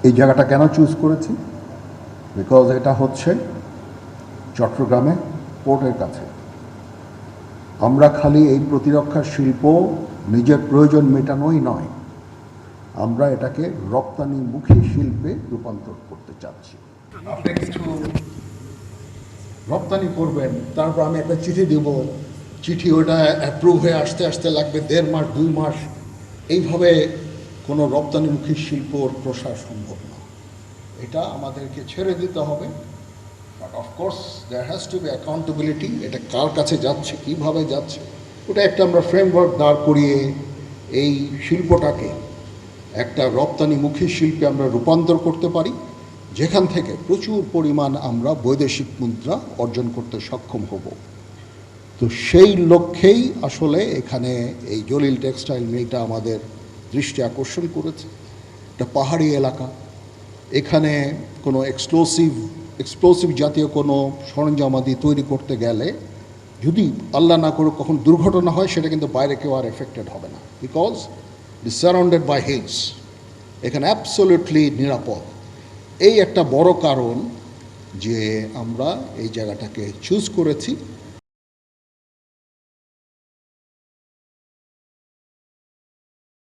এই জায়গাটা কেন চুজ করেছি? বিকজ এটা হচ্ছে চট্টগ্রামে পোর্টের কাছে। আমরা খালি এই প্রতিরক্ষা শিল্প নিজের প্রয়োজন মেটানোই নয়, আমরা এটাকে রপ্তানিমুখী শিল্পে রূপান্তর করতে চাচ্ছি। আপনি কিছু রপ্তানি করবেন, তারপর আমি একটা চিঠি দেব, চিঠি ওটা অ্যাপ্রুভ হয়ে আসতে আসতে লাগবে 1.5 মাস 2 মাস। এইভাবে কোনো রপ্তানিমুখী শিল্পর প্রসার সম্ভব না। এটা আমাদেরকে ছেড়ে দিতে হবে। But of course there has to be accountability. এটা কার কাছে যাচ্ছে, কীভাবে যাচ্ছে, ওটা একটা আমরা ফ্রেমওয়ার্ক দাঁড় করিয়ে এই শিল্পটাকে একটা রপ্তানিমুখী শিল্পে আমরা রূপান্তর করতে পারি, যেখান থেকে প্রচুর পরিমাণ আমরা বৈদেশিক মুদ্রা অর্জন করতে সক্ষম হব। তো সেই লক্ষ্যেই আসলে এখানে এই জলিল টেক্সটাইল মিলটা আমাদের দৃষ্টি আকর্ষণ করেছে। এটা পাহাড়ি এলাকা, এখানে কোনো এক্সপ্লোসিভ জাতীয় কোনো সরঞ্জামাদি তৈরি করতে গেলে যদি আল্লাহ না করে কখন দুর্ঘটনা হয়, সেটা কিন্তু বাইরে কেউ আর এফেক্টেড হবে না, because it surrounded by hills. এখানে অ্যাবসলিউটলি নিরাপদ। এই একটা বড় কারণ যে আমরা এই জায়গাটাকে চুজ করেছি।